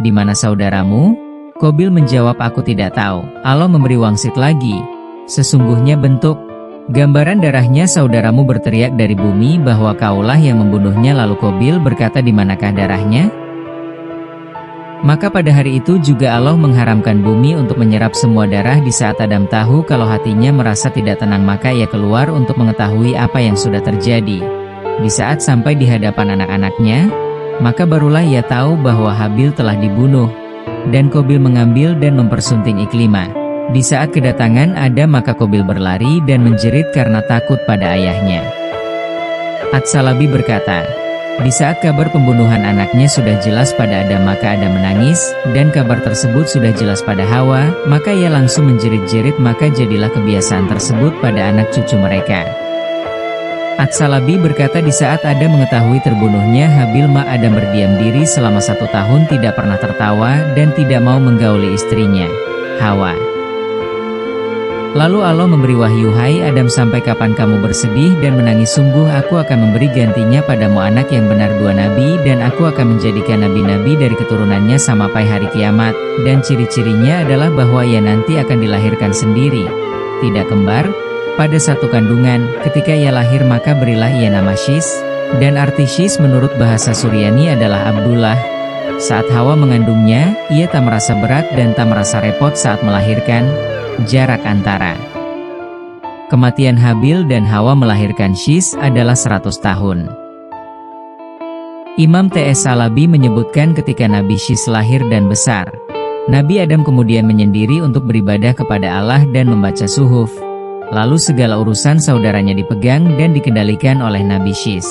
B: di mana saudaramu? Qabil menjawab aku tidak tahu. Allah memberi wangsit lagi, sesungguhnya bentuk gambaran darahnya saudaramu berteriak dari bumi bahwa kaulah yang membunuhnya lalu Qabil berkata di manakah darahnya? Maka pada hari itu juga Allah mengharamkan bumi untuk menyerap semua darah di saat Adam tahu kalau hatinya merasa tidak tenang maka ia keluar untuk mengetahui apa yang sudah terjadi. Di saat sampai di hadapan anak-anaknya, maka barulah ia tahu bahwa Habil telah dibunuh, dan Qabil mengambil dan mempersunting Iklimah. Di saat kedatangan Adam maka Qabil berlari dan menjerit karena takut pada ayahnya. At-Salabi berkata, di saat kabar pembunuhan anaknya sudah jelas pada Adam maka Adam menangis, dan kabar tersebut sudah jelas pada Hawa, maka ia langsung menjerit-jerit maka jadilah kebiasaan tersebut pada anak cucu mereka. At-Salabi berkata di saat Adam mengetahui terbunuhnya Habil maka Adam berdiam diri selama 1 tahun tidak pernah tertawa dan tidak mau menggauli istrinya, Hawa. Lalu Allah memberi wahyu, hai Adam, sampai kapan kamu bersedih dan menangis? Sungguh aku akan memberi gantinya padamu anak yang benar 2 nabi, dan aku akan menjadikan nabi-nabi dari keturunannya sampai hari kiamat, dan ciri-cirinya adalah bahwa ia nanti akan dilahirkan sendiri, tidak kembar, pada satu kandungan. Ketika ia lahir maka berilah ia nama Syis, dan arti Syis menurut bahasa Suryani adalah Abdullah. Saat Hawa mengandungnya, ia tak merasa berat dan tak merasa repot saat melahirkan. Jarak antara kematian Habil dan Hawa melahirkan Syis adalah 100 tahun. Imam T.S. Salabi menyebutkan ketika Nabi Syis lahir dan besar, Nabi Adam kemudian menyendiri untuk beribadah kepada Allah dan membaca suhuf. Lalu segala urusan saudaranya dipegang dan dikendalikan oleh Nabi Syis.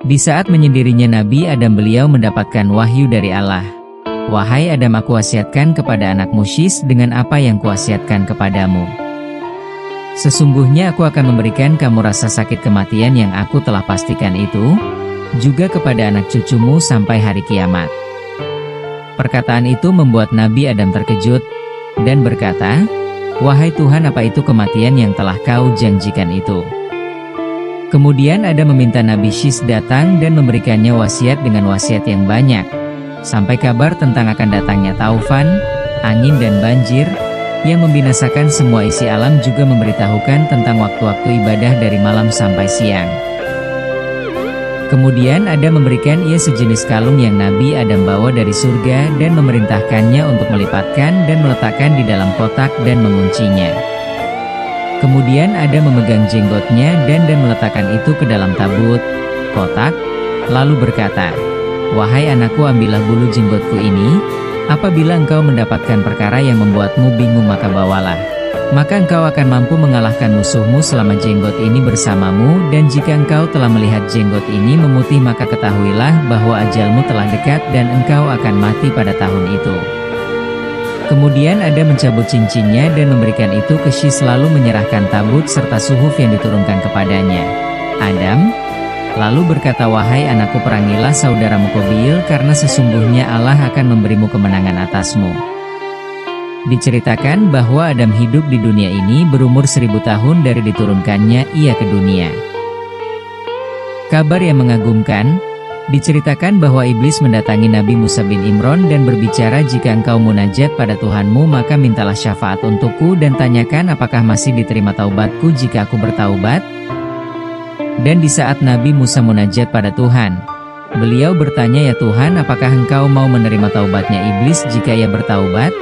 B: Di saat menyendirinya Nabi Adam, beliau mendapatkan wahyu dari Allah. Wahai Adam, aku wasiatkan kepada anakmu Syis dengan apa yang kuwasiatkan kepadamu. Sesungguhnya aku akan memberikan kamu rasa sakit kematian yang aku telah pastikan itu, juga kepada anak cucumu sampai hari kiamat. Perkataan itu membuat Nabi Adam terkejut, dan berkata, wahai Tuhan, apa itu kematian yang telah kau janjikan itu? Kemudian Adam meminta Nabi Syis datang dan memberikannya wasiat dengan wasiat yang banyak, sampai kabar tentang akan datangnya taufan, angin dan banjir, yang membinasakan semua isi alam, juga memberitahukan tentang waktu-waktu ibadah dari malam sampai siang. Kemudian Adam memberikan ia sejenis kalung yang Nabi Adam bawa dari surga dan memerintahkannya untuk melipatkan dan meletakkan di dalam kotak dan menguncinya. Kemudian Adam memegang jenggotnya dan meletakkan itu ke dalam tabut, kotak, lalu berkata, wahai anakku, ambillah bulu jenggotku ini, apabila engkau mendapatkan perkara yang membuatmu bingung maka bawalah. Maka engkau akan mampu mengalahkan musuhmu selama jenggot ini bersamamu, dan jika engkau telah melihat jenggot ini memutih maka ketahuilah bahwa ajalmu telah dekat dan engkau akan mati pada tahun itu. Kemudian Adam mencabut cincinnya dan memberikan itu ke Syis, lalu menyerahkan tabut serta suhuf yang diturunkan kepadanya. Adam lalu berkata, wahai anakku, perangilah saudaramu Qabil, karena sesungguhnya Allah akan memberimu kemenangan atasmu. Diceritakan bahwa Adam hidup di dunia ini berumur 1000 tahun dari diturunkannya ia ke dunia. Kabar yang mengagumkan, diceritakan bahwa iblis mendatangi Nabi Musa bin Imran dan berbicara, jika engkau munajat pada Tuhanmu maka mintalah syafaat untukku dan tanyakan apakah masih diterima taubatku jika aku bertaubat. Dan di saat Nabi Musa munajat pada Tuhan, beliau bertanya, ya Tuhan, apakah engkau mau menerima taubatnya iblis jika ia bertaubat?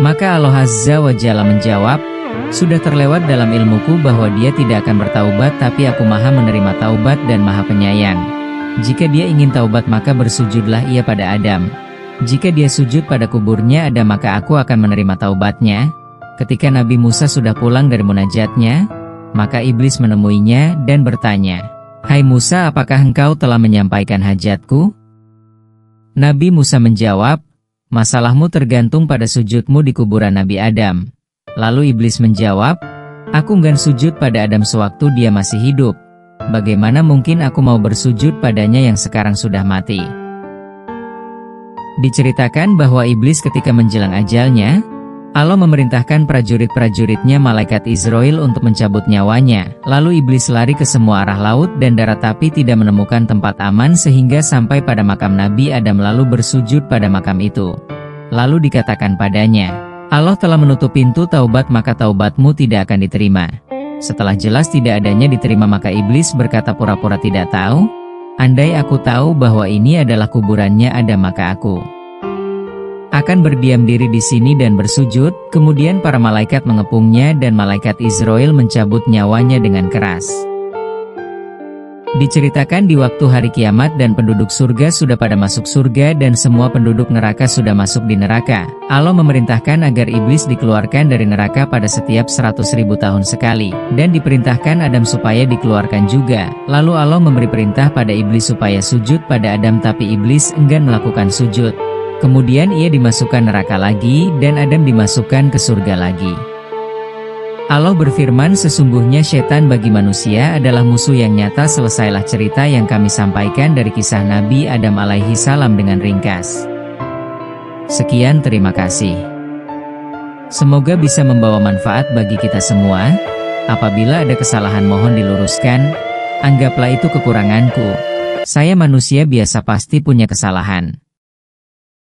B: Maka Allah Azza wa Jalla menjawab, sudah terlewat dalam ilmuku bahwa dia tidak akan bertaubat, tapi aku maha menerima taubat dan maha penyayang. Jika dia ingin taubat maka bersujudlah ia pada Adam. Jika dia sujud pada kuburnya Adam maka aku akan menerima taubatnya. Ketika Nabi Musa sudah pulang dari munajatnya, maka iblis menemuinya dan bertanya, hai Musa, apakah engkau telah menyampaikan hajatku? Nabi Musa menjawab, masalahmu tergantung pada sujudmu di kuburan Nabi Adam. Lalu iblis menjawab, aku enggan sujud pada Adam sewaktu dia masih hidup. Bagaimana mungkin aku mau bersujud padanya yang sekarang sudah mati? Diceritakan bahwa iblis ketika menjelang ajalnya, Allah memerintahkan prajurit-prajuritnya malaikat Israel untuk mencabut nyawanya. Lalu iblis lari ke semua arah laut dan darat tapi tidak menemukan tempat aman sehingga sampai pada makam Nabi Adam lalu bersujud pada makam itu. Lalu dikatakan padanya, Allah telah menutup pintu taubat maka taubatmu tidak akan diterima. Setelah jelas tidak adanya diterima maka iblis berkata pura-pura tidak tahu, andai aku tahu bahwa ini adalah kuburannya Adam maka aku akan berdiam diri di sini dan bersujud. Kemudian para malaikat mengepungnya dan malaikat Israel mencabut nyawanya dengan keras. Diceritakan di waktu hari kiamat dan penduduk surga sudah pada masuk surga dan semua penduduk neraka sudah masuk di neraka. Allah memerintahkan agar iblis dikeluarkan dari neraka pada setiap 100.000 tahun sekali. Dan diperintahkan Adam supaya dikeluarkan juga. Lalu Allah memberi perintah pada iblis supaya sujud pada Adam, tapi iblis enggan melakukan sujud. Kemudian ia dimasukkan neraka lagi dan Adam dimasukkan ke surga lagi. Allah berfirman, sesungguhnya setan bagi manusia adalah musuh yang nyata. Selesailah cerita yang kami sampaikan dari kisah Nabi Adam alaihi salam dengan ringkas. Sekian, terima kasih. Semoga bisa membawa manfaat bagi kita semua. Apabila ada kesalahan mohon diluruskan. Anggaplah itu kekuranganku. Saya manusia biasa, pasti punya kesalahan.